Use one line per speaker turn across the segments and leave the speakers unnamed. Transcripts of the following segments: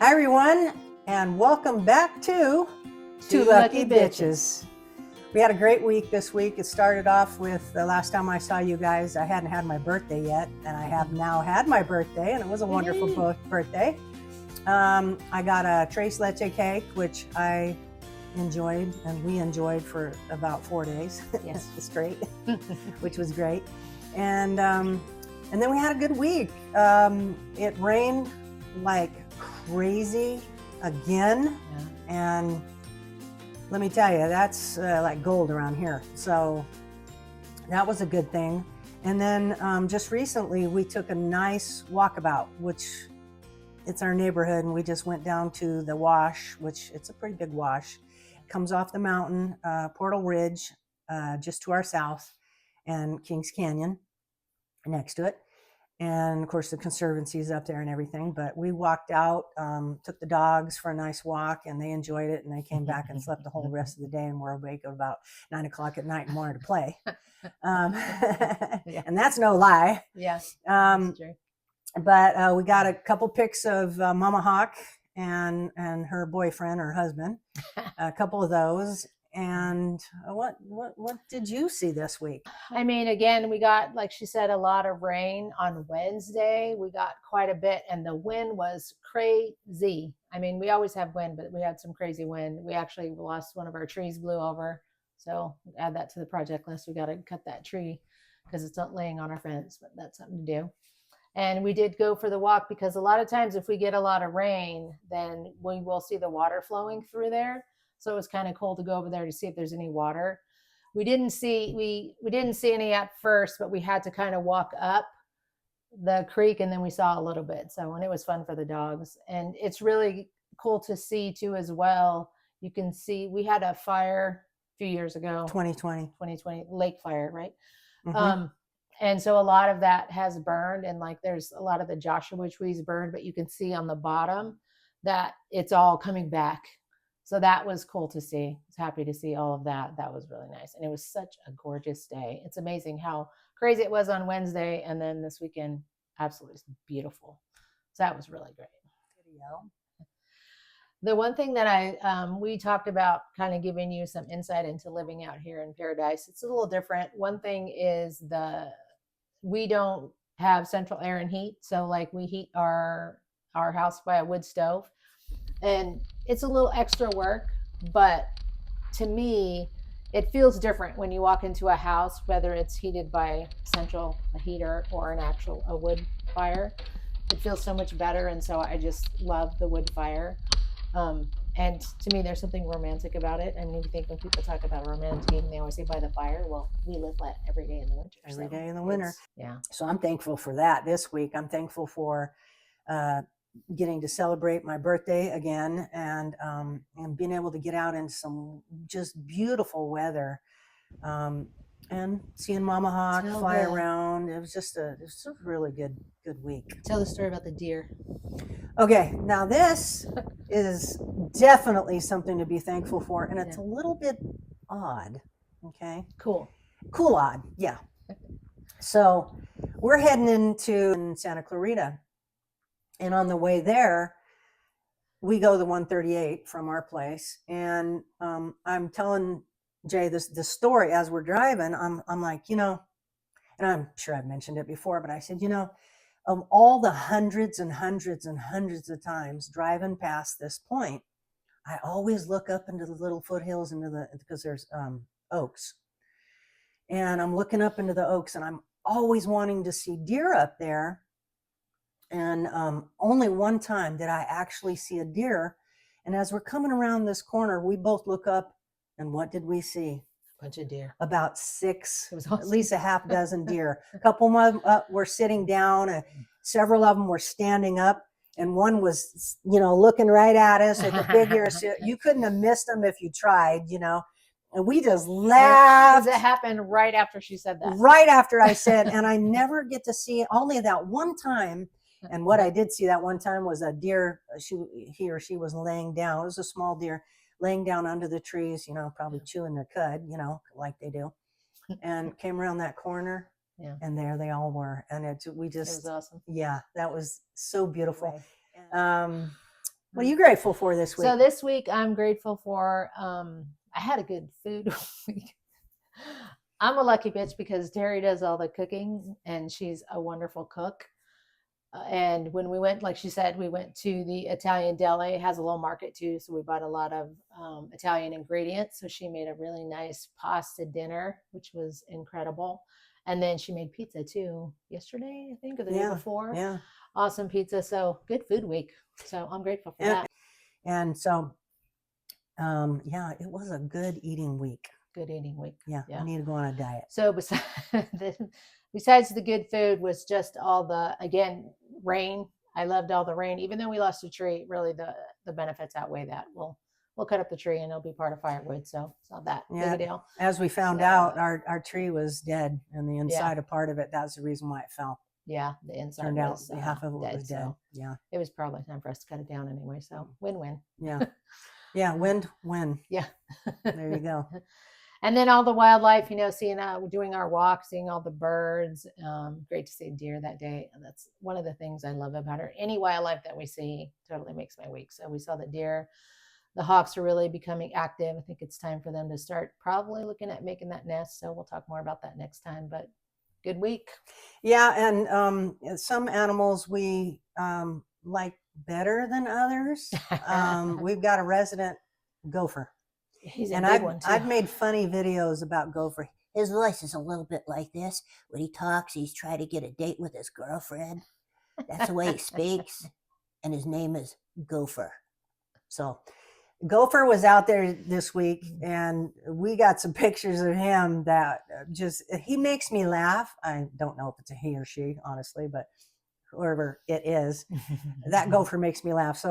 Hi, everyone, and welcome back to Two Lucky Bitches. We had a great week this week. It started off with the last time I saw you guys, I hadn't had my birthday yet, and I have now had my birthday, and it was a wonderful birthday. I got a tres leche cake, which I enjoyed, and we enjoyed for about 4 days straight, which was great. And then we had a good week. It rained like crazy again, and let me tell you, that's like gold around here. So that was a good thing. And then just recently we took a nice walkabout, which it's our neighborhood, and we just went down to the wash, which it's a pretty big wash. It comes off the mountain, Portal Ridge, just to our south, and Kings Canyon next to it. And of course the Conservancy is up there and everything, but we walked out, took the dogs for a nice walk, and they enjoyed it, and they came back and slept the whole rest of the day and were awake at about 9 o'clock at night and wanted to play. And that's no lie.
That's true.
But we got a couple pics of Mama Hawk and her boyfriend or husband, a couple of those. And what did you see this week?
I mean, again, we got, like she said, a lot of rain on Wednesday. We got quite a bit, and the wind was crazy. I mean, we always have wind, but we had some crazy wind. We actually lost one of our trees, blew over. So add that to the project list. We got to cut that tree because it's not laying on our fence, but that's something to do. And we did go for the walk because a lot of times if we get a lot of rain, then we will see the water flowing through there. So it was kind of cool to go over there to see if there's any water. We didn't see any at first, but we had to kind of walk up the creek, and then we saw a little bit. So, and it was fun for the dogs. And it's really cool to see too as well. You can see we had a fire a few years ago.
2020
lake fire, right?
Mm-hmm.
And so a lot of that has burned, and like there's a lot of the Joshua trees burned, but you can see on the bottom that it's all coming back. So that was cool to see. I was happy to see all of that. That was really nice. And it was such a gorgeous day. It's amazing how crazy it was on Wednesday. And then this weekend, absolutely beautiful. So that was really great. The one thing that we talked about kind of giving you some insight into living out here in Paradise. It's a little different. One thing is we don't have central air and heat. So like we heat our house by a wood stove. And it's a little extra work, but to me, it feels different when you walk into a house, whether it's heated by a heater or a wood fire. It feels so much better, and so I just love the wood fire. And to me, there's something romantic about it. And you think when people talk about romantic, they always say by the fire. Well, we live that every day in the winter.
Every day in the winter.
Yeah.
So I'm thankful for that this week. I'm thankful for getting to celebrate my birthday again, and being able to get out in some just beautiful weather, and seeing Mama Hawk fly around. It was just a really good week.
Tell the story about the deer.
Okay, now this is definitely something to be thankful for, and it's a little bit odd. Okay,
cool
odd, yeah. So we're heading into Santa Clarita. And on the way there, we go the 138 from our place. And I'm telling Jay the story as we're driving. I'm like, and I'm sure I've mentioned it before, but I said, of all the hundreds and hundreds and hundreds of times driving past this point, I always look up into the little foothills because there's oaks. And I'm looking up into the oaks, and I'm always wanting to see deer up there. And only one time did I actually see a deer. And as we're coming around this corner, we both look up, and what did we see?
A bunch of deer.
About 6, awesome. At least a half dozen deer. A couple of them were sitting down, several of them were standing up, and one was, looking right at us at the big ears. You couldn't have missed them if you tried, And we just laughed.
Does it happen right after she said that?
Right after I said, and I never get to see it, only that one time. And what I did see that one time was a deer, he or she was laying down. It was a small deer laying down under the trees, probably chewing their cud, like they do. And came around that corner, and there they all were. And it was awesome. Yeah, that was so beautiful. Right. What are you grateful for this week?
So this week I'm grateful for I had a good food week. I'm a lucky bitch because Terry does all the cooking and she's a wonderful cook. And when we went, like she said, we went to the Italian deli. It has a little market too, so we bought a lot of Italian ingredients. So she made a really nice pasta dinner, which was incredible. And then she made pizza too yesterday, I think, or the day before.
Yeah.
Awesome pizza. So good food week. So I'm grateful for that.
And so, yeah, it was a good eating week.
Good eating week.
Yeah, I need to go on a diet.
So besides the good food was just all the, again, rain. I loved all the rain. Even though we lost a tree, really the benefits outweigh that. We'll cut up the tree and it'll be part of firewood. So it's not that big a deal.
As we found out, our tree was dead and the inside of part of it, that's the reason why it fell.
Yeah, the inside
turned out
was,
half of it was dead.
So
yeah.
It was probably time for us to cut it down anyway. So win-win.
Yeah. Yeah, win.
Yeah.
There you go.
And then all the wildlife, seeing doing our walk, seeing all the birds. Great to see deer that day. And that's one of the things I love about her. Any wildlife that we see totally makes my week. So we saw the deer. The hawks are really becoming active. I think it's time for them to start probably looking at making that nest. So we'll talk more about that next time. But good week.
Yeah, and some animals we like better than others. We've got a resident gopher.
He's
and
a big one too.
I've made funny videos about Gopher.
His voice is a little bit like this. When he talks, he's trying to get a date with his girlfriend. That's the way he speaks. And his name is Gopher.
So Gopher was out there this week and we got some pictures of him that he makes me laugh. I don't know if it's a he or she, honestly, but whoever it is, that Gopher makes me laugh.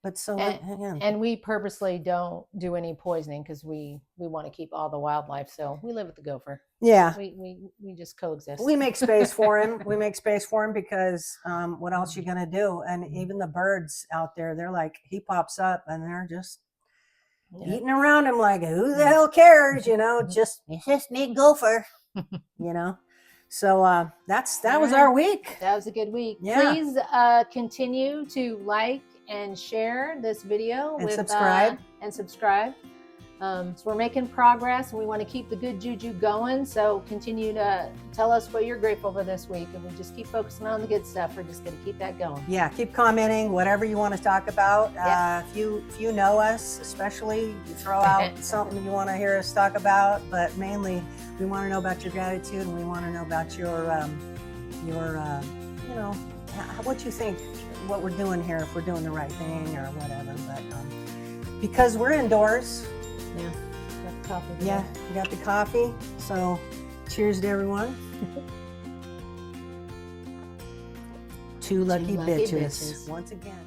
And
we purposely don't do any poisoning because we want to keep all the wildlife. So we live with the gopher.
Yeah.
We just coexist.
We make space for him. We make space for him because what else you gonna do? And even the birds out there, they're like, he pops up and they're just eating around him like, who the hell cares? Just
it's just me, Gopher.
So that was our week.
That was a good week.
Yeah.
Please continue to like and share this video
and subscribe.
So we're making progress and we want to keep the good juju going. So continue to tell us what you're grateful for this week. And we just keep focusing on the good stuff. We're just going to keep that going.
Yeah, keep commenting, whatever you want to talk about. If you know us, especially, you throw out something you want to hear us talk about. But mainly, we want to know about your gratitude and we want to know about your what you think, what we're doing here, if we're doing the right thing or whatever. But because we're indoors.
Yeah, got the coffee.
Yeah, we got the coffee. So cheers to everyone. Two lucky bitches. Once again.